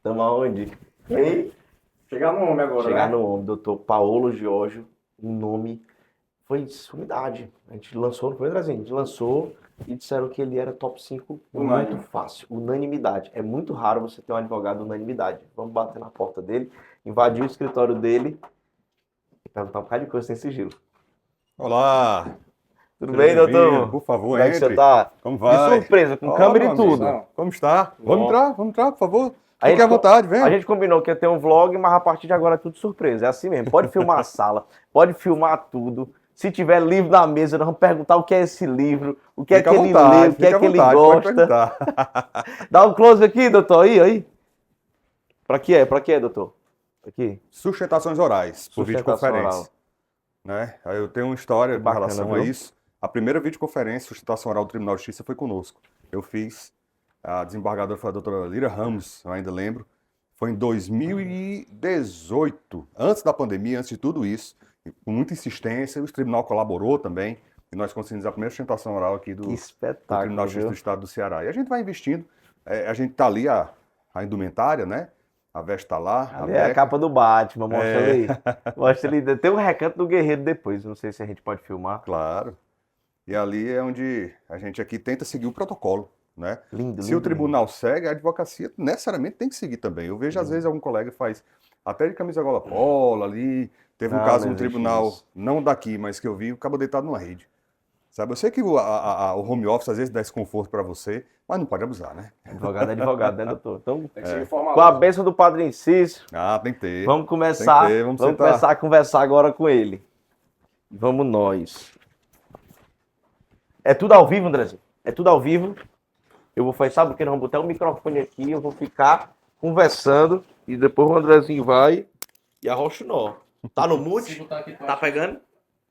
Tamo aonde? Hein? Chegar no nome agora, Chegar né? no nome, doutor Paulo Giorgio, um nome, foi sumidade. A gente lançou, não foi, Andrezinho? A gente lançou e disseram que ele era top 5 muito Unânime. fácil. Unanimidade. É muito raro você ter um advogado unanimidade. Vamos bater na porta dele, invadir o escritório dele e perguntar um bocado de coisa sem sigilo. Olá, Tudo seja bem, bem-vindo, doutor? por favor, Como é que você entre. tá? Como De vai? surpresa, com Ó, câmera meu e tudo. amigo, como está? Bom. Vamos entrar, por favor. A Fique à gente, vontade, a venha. gente combinou que ia ter um vlog, mas a partir de agora é tudo surpresa. É assim mesmo. Pode filmar a sala, pode filmar tudo. Se tiver livro na mesa, nós vamos perguntar o que é esse livro, o que é Fique que à ele vontade, lê, o que fique é à que ele vontade, pode gosta. perguntar. Dá um close aqui, doutor. Aí. Pra que é? Pra que é, doutor? Aqui. Sustentações orais, por Sustentação videoconferência. Né? Aí eu tenho uma história Que com bacana, relação a viu? isso. A primeira videoconferência, sustentação oral do Tribunal de Justiça, foi conosco. Eu fiz, a desembargadora foi a doutora Lira Ramos, eu ainda lembro. Foi em 2018, antes da pandemia, antes de tudo isso, com muita insistência, o tribunal colaborou também, e nós conseguimos a primeira sustentação oral aqui Que do Tribunal espetáculo, de Justiça viu? do Estado do Ceará. E a gente vai investindo, a gente tá ali, a indumentária, né? A veste tá lá, a Ali é a beca. capa do Batman, mostra É. ali. Mostra ali. Tem um recanto do Guerreiro depois, não sei se a gente pode filmar. Claro. E ali é onde a gente aqui tenta seguir o protocolo, né? Lindo, Se lindo, o tribunal segue, a advocacia necessariamente tem que seguir também. Eu vejo, às vezes, algum colega faz até de camisa gola polo ali. Teve um Não, caso não no existe tribunal, isso. não daqui, mas que eu vi, o cabo deitado numa rede. Sabe, eu sei que o home office às vezes dá esse conforto para você, mas não pode abusar, né? Advogado é advogado, né, doutor? Então, Tem que ser com a formalista. bênção do Padre Inciso, Ah, tem que ter. vamos começar, Tem que ter, vamos sentar. começar a conversar agora com ele. Vamos nós. É tudo ao vivo, Andrezinho? É tudo ao vivo. Eu vou fazer, sabe o que? Nós vamos botar o microfone aqui, eu vou ficar conversando e depois o Andrezinho vai e arrocha o nó. Tá no mute? Tá pegando?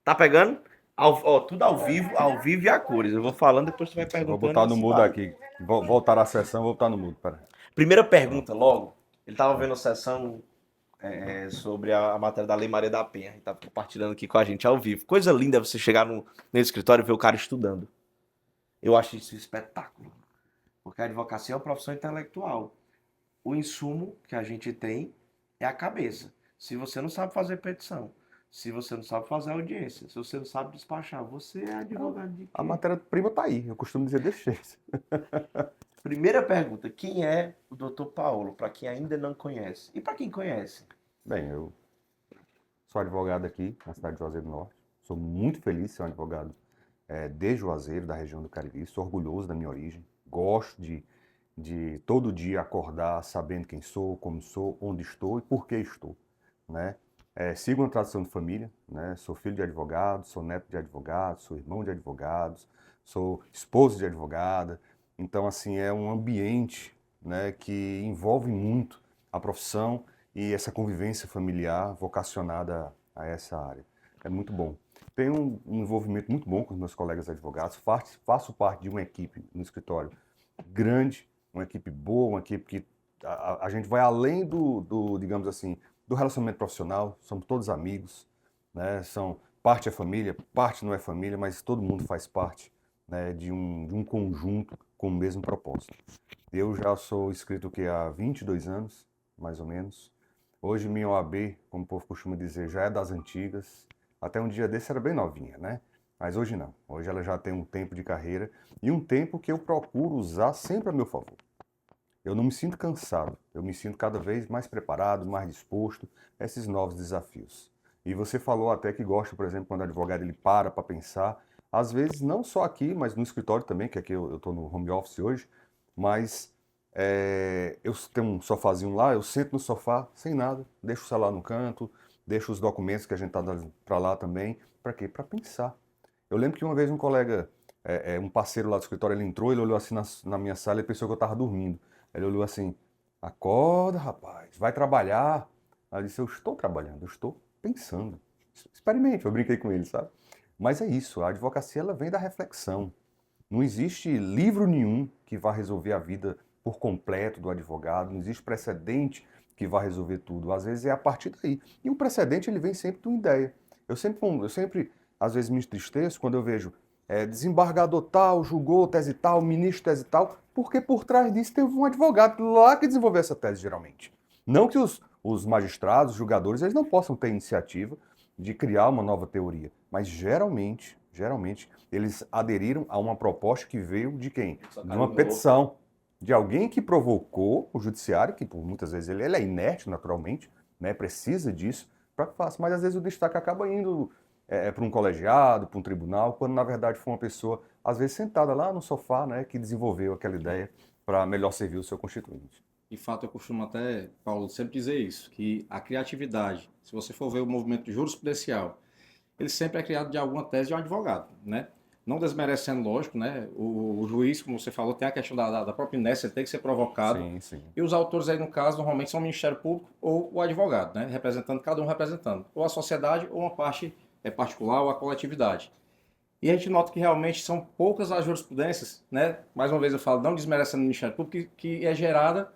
Tá pegando? Ó, tudo ao vivo e a cores. Eu vou falando, depois você vai Eu perguntando. vou botar no assim mudo vai. aqui. Voltar à sessão, vou botar no mudo. Pera. Primeira pergunta, logo. Ele tava vendo a sessão sobre a matéria da Lei Maria da Penha. Ele tava compartilhando aqui com a gente ao vivo. Coisa linda é você chegar no escritório e ver o cara estudando. Eu acho isso um espetáculo. Porque a advocacia é uma profissão intelectual. O insumo que a gente tem é a cabeça. Se você não sabe fazer petição, se você não sabe fazer audiência, se você não sabe despachar, você é advogado de quê? A matéria-prima tá aí, eu costumo dizer desse jeito. Primeira pergunta, quem é o Dr. Paulo? Para quem ainda não conhece. E para quem conhece? Bem, eu sou advogado aqui na cidade de Juazeiro do Norte. Sou muito feliz de ser um advogado de Juazeiro, da região do Cariri. Sou orgulhoso da minha origem. Gosto de todo dia acordar sabendo quem sou, como sou, onde estou e por que estou, né? Sigo uma tradição de família, né? Sou filho de advogado, sou neto de advogado, sou irmão de advogados, sou esposo de advogada. Então, assim, é um ambiente, né, que envolve muito a profissão e essa convivência familiar vocacionada a essa área. É muito bom. Tenho um envolvimento muito bom com os meus colegas advogados, faço parte de uma equipe no escritório grande, uma equipe boa, uma equipe que a gente vai além digamos assim, do relacionamento profissional, somos todos amigos, né? Parte é família, parte não é família, mas todo mundo faz parte, né, de um conjunto com o mesmo propósito. Eu já sou inscrito há 22 anos, mais ou menos. Hoje minha OAB, como o povo costuma dizer, já é das antigas. Até um dia desse era bem novinha, né? Mas hoje não. Hoje ela já tem um tempo de carreira e um tempo que eu procuro usar sempre a meu favor. Eu não me sinto cansado, eu me sinto cada vez mais preparado, mais disposto a esses novos desafios. E você falou até que gosta, por exemplo, quando o advogado ele para pensar, às vezes não só aqui, mas no escritório também, que aqui eu estou no home office hoje, mas eu tenho um sofazinho lá, eu sento no sofá sem nada, deixo o celular no canto, deixo os documentos que a gente está dando para lá também, para quê? Para pensar. Eu lembro que uma vez um colega, um parceiro lá do escritório, ele entrou, ele olhou assim na minha sala e pensou que eu estava dormindo. Ele olhou assim, acorda, rapaz, vai trabalhar. Aí eu disse, eu estou trabalhando, eu estou pensando. Experimente, eu brinquei com ele, sabe? Mas é isso, a advocacia ela vem da reflexão. Não existe livro nenhum que vá resolver a vida por completo do advogado, não existe precedente que vá resolver tudo. Às vezes é a partir daí. E o precedente ele vem sempre de uma ideia. Eu sempre às vezes me entristeço quando eu vejo desembargador tal, julgou tese tal, ministro tese tal, porque por trás disso teve um advogado lá que desenvolveu essa tese, geralmente. Não que os magistrados, os julgadores, eles não possam ter iniciativa de criar uma nova teoria, mas geralmente, eles aderiram a uma proposta que veio de quem? De uma petição, de alguém que provocou o judiciário, que por muitas vezes ele é inerte naturalmente, né, precisa disso para que faça, mas às vezes o destaque acaba indo para um colegiado, para um tribunal, quando na verdade foi uma pessoa, às vezes sentada lá no sofá, né, que desenvolveu aquela ideia para melhor servir o seu constituinte. De fato, eu costumo até, Paulo, sempre dizer isso, que a criatividade, se você for ver o movimento jurisprudencial, ele sempre é criado de alguma tese de um advogado, né? Não desmerecendo, lógico, né? O juiz, como você falou, tem a questão da própria inércia, ele tem que ser provocado. Sim, sim. E os autores aí, no caso, normalmente são o Ministério Público ou o advogado, né? Representando, cada um representando. Ou a sociedade ou uma parte particular ou a coletividade. E a gente nota que realmente são poucas as jurisprudências, né? Mais uma vez eu falo, não desmerecendo o Ministério Público, que é gerada,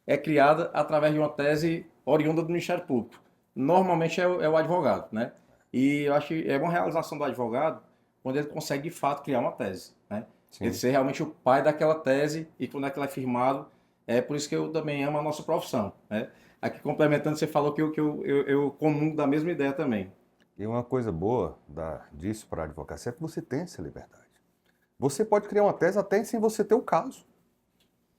é criada através de uma tese oriunda do Ministério Público. Normalmente é o advogado, né? E eu acho que é uma realização do advogado quando ele consegue, de fato, criar uma tese, né? Sim. Ele ser realmente o pai daquela tese e quando aquilo é firmado, é por isso que eu também amo a nossa profissão, né? Aqui, complementando, você falou que eu comungo da mesma ideia também. E uma coisa boa disso para a advocacia é que você tem essa liberdade. Você pode criar uma tese até sem você ter o caso.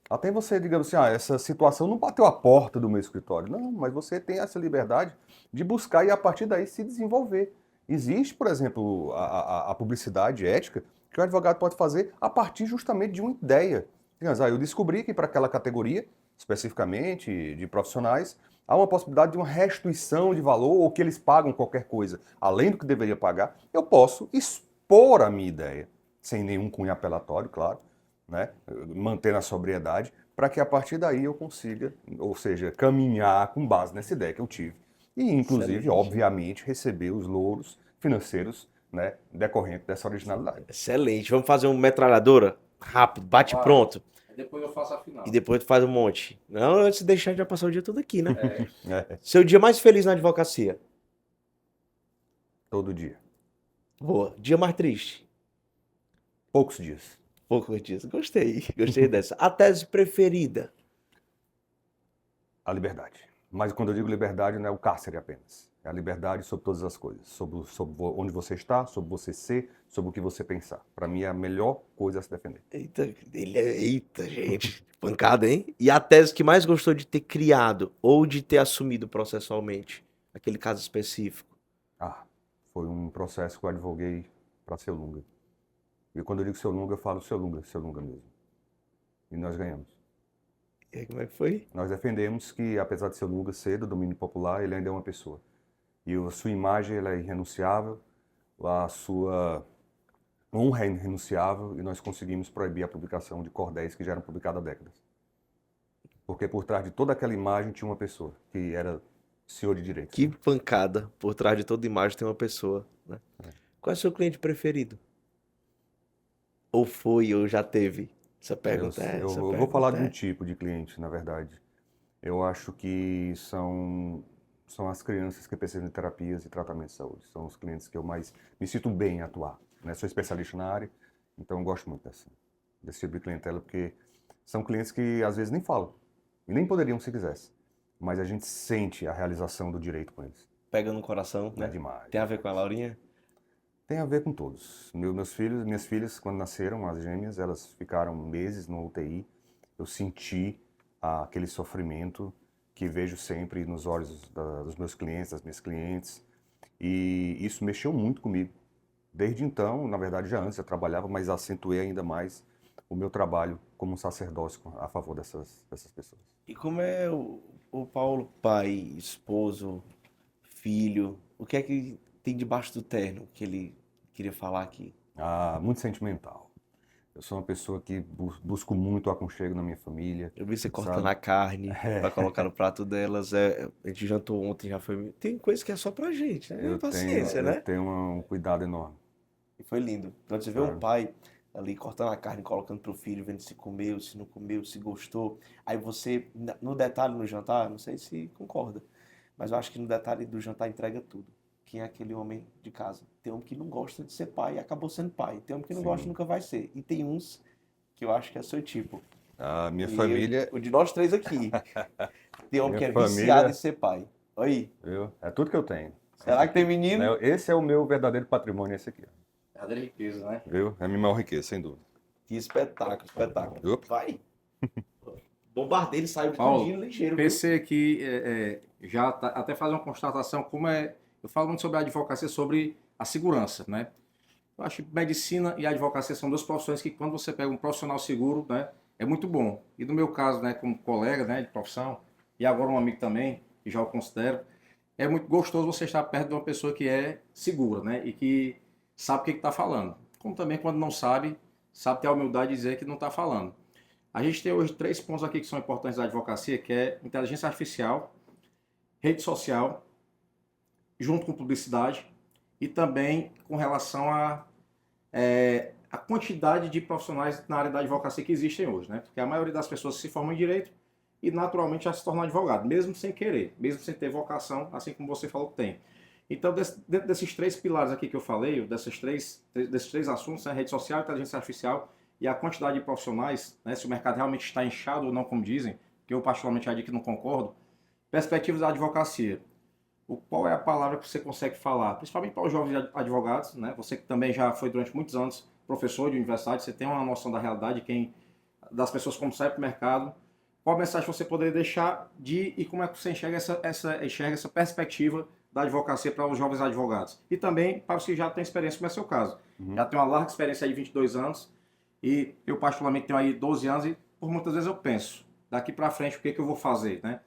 Até você, digamos assim, essa situação não bateu a porta do meu escritório. Não, mas você tem essa liberdade de buscar e a partir daí se desenvolver. Existe, por exemplo, a publicidade ética que o advogado pode fazer a partir justamente de uma ideia. Digamos, eu descobri que para aquela categoria, especificamente de profissionais, há uma possibilidade de uma restituição de valor ou que eles pagam qualquer coisa além do que deveria pagar. Eu posso expor a minha ideia, sem nenhum cunho apelatório, claro, né, mantendo a sobriedade, para que a partir daí eu consiga, ou seja, caminhar com base nessa ideia que eu tive. E, inclusive, Excelente. obviamente, receber os louros financeiros, né, decorrentes dessa originalidade. Excelente. Vamos fazer uma metralhadora? Rápido, bate Claro. pronto. Depois eu faço a final. E depois tu faz um monte. Não, antes de deixar, já passar o dia todo aqui, né? É, Seu dia mais feliz na advocacia? todo dia. Boa. Dia mais triste? Poucos dias. Poucos dias. Gostei dessa. A tese preferida? A liberdade. Mas quando eu digo liberdade, não é o cárcere apenas. É a liberdade sobre todas as coisas. Sobre onde você está, sobre você ser, sobre o que você pensar. Para mim é a melhor coisa a se defender. Eita, gente. Pancada, hein? E a tese que mais gostou de ter criado ou de ter assumido processualmente? Aquele caso específico. Foi um processo que eu advoguei para Seu Lunga. E quando eu digo Seu Lunga, eu falo Seu Lunga mesmo. E nós ganhamos. E aí, como é que foi? Nós defendemos que, apesar de Seu Lunga ser do domínio popular, ele ainda é uma pessoa. E a sua imagem ela é irrenunciável, a sua honra é irrenunciável, e nós conseguimos proibir a publicação de cordéis que já eram publicados há décadas. Porque por trás de toda aquela imagem tinha uma pessoa, que era senhor de direito. Que pancada. Por trás de toda imagem tem uma pessoa, né? Qual é o seu cliente preferido? Ou foi, ou já teve? Essa pergunta Eu essa vou pergunta falar de um é. tipo de cliente, na verdade. Eu acho que são as crianças que precisam de terapias e tratamento de saúde. São os clientes que eu mais me sinto bem em atuar, né? Sou especialista na área, então eu gosto muito desse tipo de clientela, porque são clientes que às vezes nem falam, e nem poderiam se quisesse, mas a gente sente a realização do direito com eles. Pega no coração, É né? demais. Tem a ver com a Laurinha? Tem a ver com todos. Minhas filhas, quando nasceram, as gêmeas, elas ficaram meses no UTI. Eu senti aquele sofrimento que vejo sempre nos olhos dos meus clientes, das minhas clientes. E isso mexeu muito comigo. Desde então, na verdade, já antes eu trabalhava, mas acentuei ainda mais o meu trabalho como um sacerdócio a favor dessas pessoas. E como é o Paulo, pai, esposo, filho? O que é que tem debaixo do terno que ele queria falar aqui? Muito sentimental. Eu sou uma pessoa que busco muito o aconchego na minha família. Eu vi você cortando sabe? a carne pra colocar no prato delas. A gente jantou ontem, já foi. Tem coisa que é só pra gente, né? Paciência, né? Eu tenho um cuidado enorme. E foi lindo. Quando você vê um pai ali cortando a carne, colocando pro filho, vendo se comeu, se não comeu, se gostou. Aí você, no detalhe no jantar, não sei se concorda, mas eu acho que no detalhe do jantar entrega tudo. quem é aquele homem de casa. Tem um que não gosta de ser pai e acabou sendo pai. Tem um que não gosta e nunca vai ser. E tem uns que eu acho que é seu tipo. A minha E família, o de nós três aqui. Tem um minha que é família, viciado em ser pai. Olha aí. viu? É tudo que eu tenho. Será que tem menino? Né? Esse é o meu verdadeiro patrimônio, esse aqui, ó. Verdadeira riqueza, né? Viu? É a minha maior riqueza, sem dúvida. Que espetáculo, espetáculo. Opa. Vai. Bombardeio, ele saiu Paulo, tudinho ligeiro. Viu? pensei aqui, até fazer uma constatação, eu falo muito sobre a advocacia, sobre a segurança, né? Eu acho que medicina e advocacia são duas profissões que, quando você pega um profissional seguro, né, é muito bom. E no meu caso, né, como colega, né, de profissão, e agora um amigo também, que já o considero, é muito gostoso você estar perto de uma pessoa que é segura, né, e que sabe o que está falando. Como também, quando não sabe, sabe ter a humildade de dizer que não está falando. A gente tem hoje 3 pontos aqui que são importantes da advocacia, que é inteligência artificial, rede social, junto com publicidade, e também com relação a quantidade de profissionais na área da advocacia que existem hoje, né? Porque a maioria das pessoas se formam em direito e naturalmente já se tornam advogado, mesmo sem querer, mesmo sem ter vocação, assim como você falou que tem. Então, dentro desses 3 pilares aqui que eu falei, desses três assuntos, né? Rede social, inteligência artificial e a quantidade de profissionais, né? Se o mercado realmente está inchado ou não, como dizem, que eu particularmente já digo que não concordo, perspectivas da advocacia. Qual é a palavra que você consegue falar, principalmente para os jovens advogados, né? Você que também já foi durante muitos anos professor de universidade, você tem uma noção da realidade, das pessoas como sai para o mercado. Qual mensagem você poderia deixar e como é que você enxerga essa perspectiva da advocacia para os jovens advogados? E também para os que já têm experiência, como é o seu caso. Já tem uma larga experiência aí de 22 anos e eu particularmente tenho aí 12 anos e por muitas vezes eu penso, daqui para frente o que eu vou fazer, né?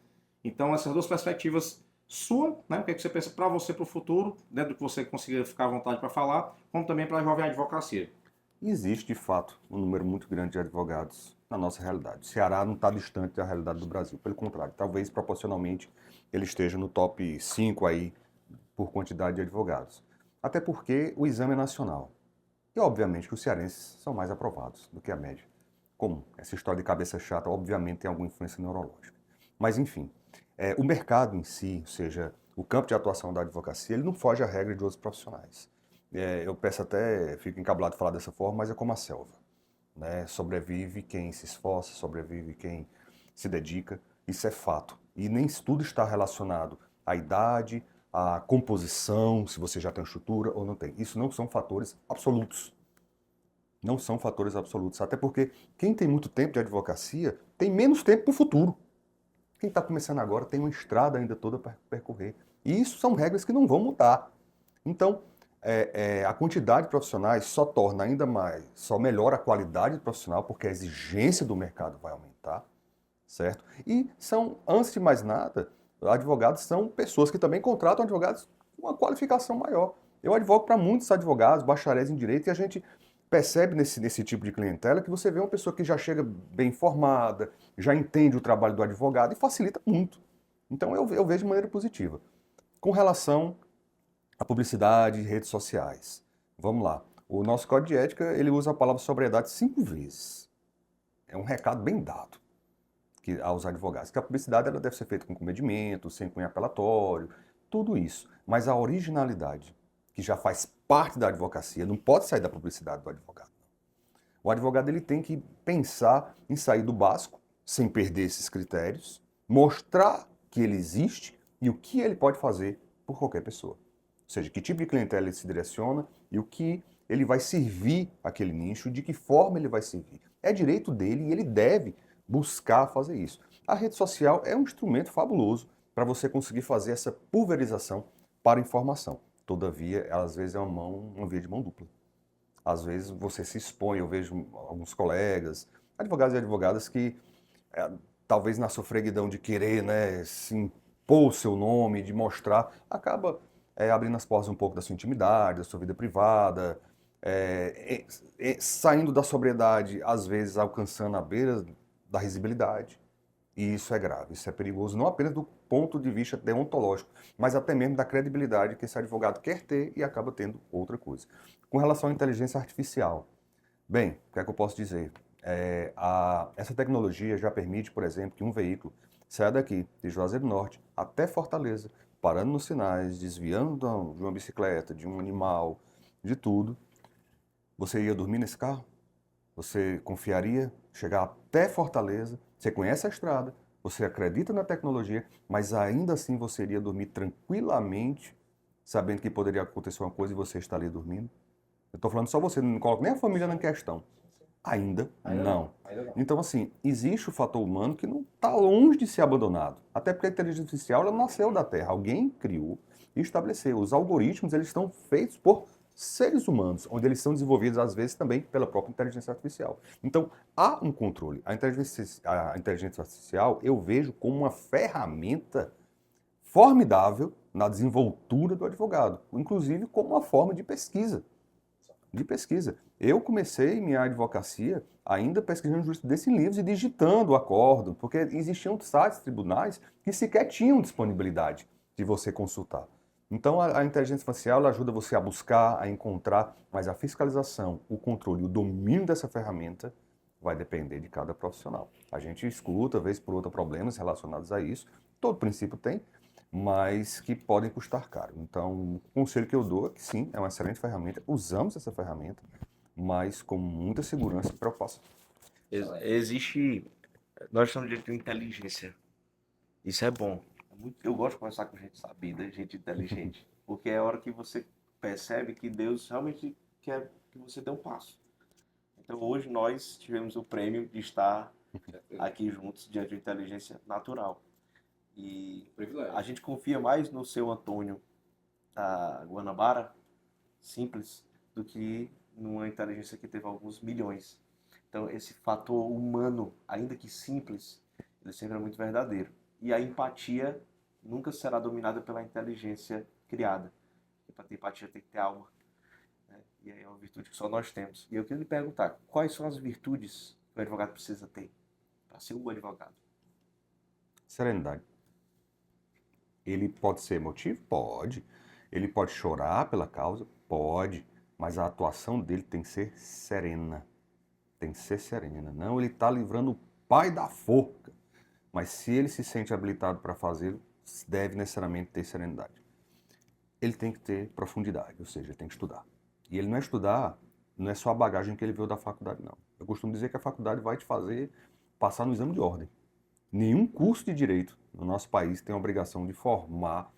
Então essas duas perspectivas sua, né? O que você pensa para você, para o futuro, dentro do que você consiga ficar à vontade para falar, como também para a jovem advocacia. Existe, de fato, um número muito grande de advogados na nossa realidade. O Ceará não está distante da realidade do Brasil. Pelo contrário, talvez proporcionalmente ele esteja no top 5 aí por quantidade de advogados. Até porque o exame é nacional. E, obviamente, que os cearenses são mais aprovados do que a média comum. Essa história de cabeça chata, obviamente, tem alguma influência neurológica. Mas, enfim, o mercado em si, ou seja, o campo de atuação da advocacia, ele não foge à regra de outros profissionais. Eu peço até, fico encabulado de falar dessa forma, mas é como a selva. Né? Sobrevive quem se esforça, sobrevive quem se dedica, isso é fato. E nem tudo está relacionado à idade, à composição, se você já tem estrutura ou não tem. Isso não são fatores absolutos. Não são fatores absolutos, até porque quem tem muito tempo de advocacia tem menos tempo para o futuro. Quem está começando agora tem uma estrada ainda toda para percorrer. E isso são regras que não vão mudar. Então, a quantidade de profissionais só torna ainda mais, só melhora a qualidade profissional, porque a exigência do mercado vai aumentar, certo? E antes de mais nada, advogados são pessoas que também contratam advogados com uma qualificação maior. Eu advogo para muitos advogados, bacharéis em direito, e a gente percebe nesse tipo de clientela que você vê uma pessoa que já chega bem formada, já entende o trabalho do advogado e facilita muito. Então eu vejo de maneira positiva. Com relação à publicidade e redes sociais, vamos lá. O nosso código de ética, ele usa a palavra sobriedade 5 vezes. É um recado bem dado aos advogados, que a publicidade ela deve ser feita com comedimento, sem cunho apelatório, tudo isso. Mas a originalidade, que já faz parte da advocacia, não pode sair da publicidade do advogado. O advogado ele tem que pensar em sair do básico, sem perder esses critérios, mostrar que ele existe e o que ele pode fazer por qualquer pessoa. Ou seja, que tipo de clientela ele se direciona e o que ele vai servir aquele nicho, de que forma ele vai servir. É direito dele e ele deve buscar fazer isso. A rede social é um instrumento fabuloso para você conseguir fazer essa pulverização para informação. Todavia, às vezes é uma via de mão dupla. Às vezes você se expõe, eu vejo alguns colegas, advogados e advogadas que, talvez na sofreguidão de querer, né, se impor o seu nome, de mostrar, acaba abrindo as portas um pouco da sua intimidade, da sua vida privada, saindo da sobriedade, às vezes alcançando a beira da risibilidade. E isso é grave, isso é perigoso, não apenas do ponto de vista deontológico, mas até mesmo da credibilidade que esse advogado quer ter e acaba tendo outra coisa. Com relação à inteligência artificial, bem, o que é que eu posso dizer? Essa tecnologia já permite, por exemplo, que um veículo saia daqui, de Juazeiro do Norte, até Fortaleza, parando nos sinais, desviando de uma bicicleta, de um animal, de tudo, você ia dormir nesse carro? Você confiaria chegar até Fortaleza? Você conhece a estrada, você acredita na tecnologia, mas ainda assim você iria dormir tranquilamente, sabendo que poderia acontecer uma coisa e você está ali dormindo? Eu estou falando só você, não coloco nem a família na questão. Ainda não. Ainda não. Então, assim, existe o fator humano que não está longe de ser abandonado. Até porque a inteligência artificial ela nasceu da Terra. Alguém criou e estabeleceu. Os algoritmos eles estão feitos por seres humanos, onde eles são desenvolvidos, às vezes, também pela própria inteligência artificial. Então, há um controle. A inteligência artificial eu vejo como uma ferramenta formidável na desenvoltura do advogado, inclusive como uma forma de pesquisa. Eu comecei minha advocacia ainda pesquisando jurisprudência em livros e digitando o acórdão, porque existiam sites, tribunais, que sequer tinham disponibilidade de você consultar. Então a inteligência artificial ela ajuda você a buscar, a encontrar, mas a fiscalização, o controle, o domínio dessa ferramenta vai depender de cada profissional. A gente escuta, vez por outra, problemas relacionados a isso, todo princípio tem, mas que podem custar caro. Então, o conselho que eu dou é que sim, é uma excelente ferramenta, usamos essa ferramenta, mas com muita segurança e preocupação. Existe. Nós estamos diante de inteligência. Isso é bom. Eu gosto de conversar com gente sabida, gente inteligente. Porque é a hora que você percebe que Deus realmente quer que você dê um passo. Então hoje nós tivemos o prêmio de estar aqui juntos diante de inteligência natural. E Privilégio. a gente confia mais no seu Antônio da Guanabara, simples, do que numa inteligência que teve alguns milhões. Então esse fator humano, ainda que simples, ele sempre é muito verdadeiro. E a empatia nunca será dominada pela inteligência criada. Porque para ter empatia tem que ter alma. Né? E aí é uma virtude que só nós temos. E eu queria lhe perguntar, quais são as virtudes que o advogado precisa ter para ser um advogado? Serenidade. Ele pode ser emotivo? Pode. Ele pode chorar pela causa? Pode. Mas a atuação dele tem que ser serena. Tem que ser serena. Não, ele está livrando o pai da forca. Mas se ele se sente habilitado para fazê-lo, deve necessariamente ter serenidade. Ele tem que ter profundidade, ou seja, ele tem que estudar. E ele não é estudar, não é só a bagagem que ele veio da faculdade, não. Eu costumo dizer que a faculdade vai te fazer passar no exame de ordem. Nenhum curso de direito no nosso país tem a obrigação de formar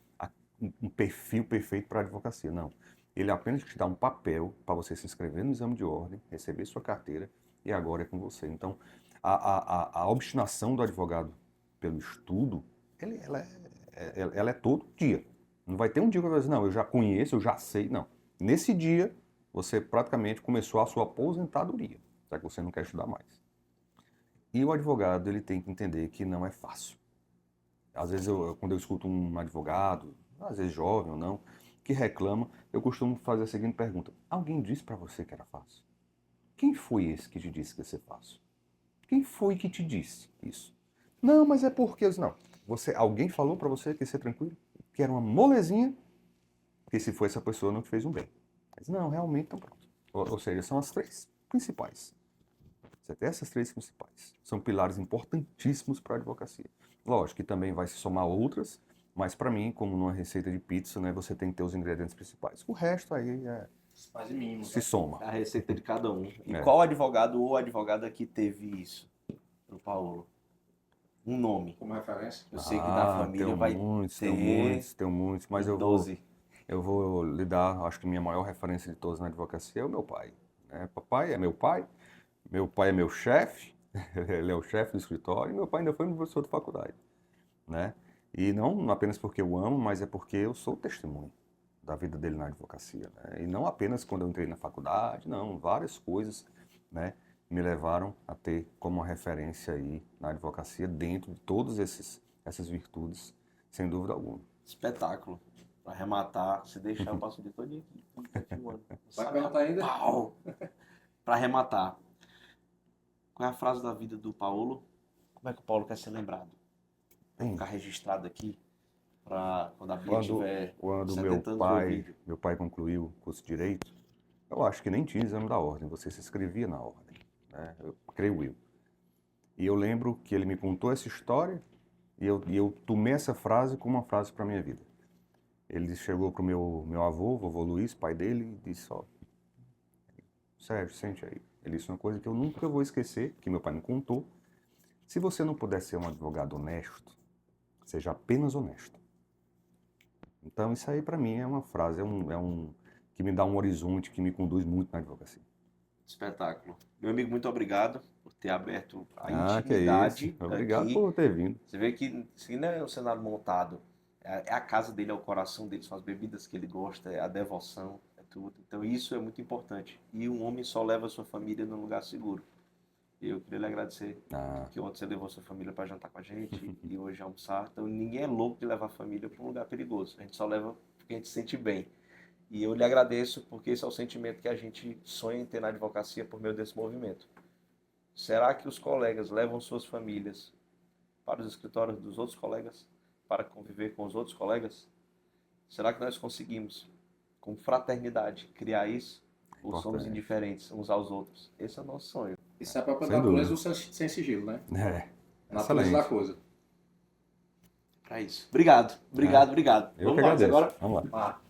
um perfil perfeito para a advocacia, não. Ele apenas te dá um papel para você se inscrever no exame de ordem, receber sua carteira e agora é com você. Então, a obstinação do advogado pelo estudo, ela é todo dia. Não vai ter um dia que eu vou dizer, não, eu já conheço, eu já sei, não. Nesse dia, você praticamente começou a sua aposentadoria, já que você não quer estudar mais. E o advogado, ele tem que entender que não é fácil. Às vezes, quando eu escuto um advogado, às vezes jovem ou não, que reclama, eu costumo fazer a seguinte pergunta: alguém disse para você que era fácil? Quem foi esse que te disse que ia ser fácil? Quem foi que te disse isso? Não, mas é porque... Não, alguém falou para você que ia ser tranquilo? Que era uma molezinha? Que se foi essa pessoa não te fez um bem. Mas não, realmente, então pronto. Ou seja, são as três principais. Você tem essas três principais. São pilares importantíssimos para a advocacia. Lógico que também vai se somar outras, mas para mim, como numa receita de pizza, né, você tem que ter os ingredientes principais. O resto aí se soma. A receita de cada um. E É. qual advogado ou advogada que teve isso? O Paulo. Um nome. Como referência? Eu sei que da família tem vai muitos, ter tem muitos, mas eu 12. vou lhe dar, acho que minha maior referência de todos na advocacia é o meu pai. Né? Papai é meu pai é meu chefe, ele é o chefe do escritório, e meu pai ainda foi professor de faculdade. Né? E não apenas porque eu amo, mas é porque eu sou testemunho da vida dele na advocacia. Né? E não apenas quando eu entrei na faculdade, não, várias coisas, né, me levaram a ter como referência aí na advocacia dentro de todas essas virtudes, sem dúvida alguma. Espetáculo. Pra arrematar, se deixar, eu passo o dia todo aqui. Vai perguntar ainda? Pau! Pra arrematar. Qual é a frase da vida do Paulo? Como é que o Paulo quer ser lembrado? Ficar registrado aqui para quando a Bia tiver Quando 70 anos ouvido. meu pai concluiu o curso de Direito, eu acho que nem tinha exame da ordem, você se inscrevia na ordem, né? Creio eu. E eu lembro que ele me contou essa história e eu tomei essa frase como uma frase para a minha vida. Ele chegou pro meu avô, vovô Luiz, pai dele, e disse, ó, Sérgio, sente aí. Ele disse uma coisa que eu nunca vou esquecer, que meu pai me contou. Se você não puder ser um advogado honesto, seja apenas honesto. Então isso aí para mim é uma frase, que me dá um horizonte, que me conduz muito na advocacia. Espetáculo. Meu amigo, muito obrigado por ter aberto a Que é intimidade isso. Obrigado aqui. por ter vindo. Você vê que isso não é um cenário montado. É a casa dele, é o coração dele, são as bebidas que ele gosta, é a devoção, é tudo. Então isso é muito importante. E um homem só leva a sua família num lugar seguro. E eu queria lhe agradecer, porque ontem você levou a sua família para jantar com a gente e hoje almoçar. Então ninguém é louco de levar a família para um lugar perigoso. A gente só leva porque a gente se sente bem. E eu lhe agradeço porque esse é o sentimento que a gente sonha em ter na advocacia por meio desse movimento. Será que os colegas levam suas famílias para os escritórios dos outros colegas, para conviver com os outros colegas? Será que nós conseguimos, com fraternidade, criar isso? Ou somos indiferentes uns aos outros? Esse é o nosso sonho. Isso é a própria Sem natureza do sem sigilo, né? Natureza da coisa. Para isso. Obrigado. Eu que agradeço. Vamos lá, Vamos lá. agora.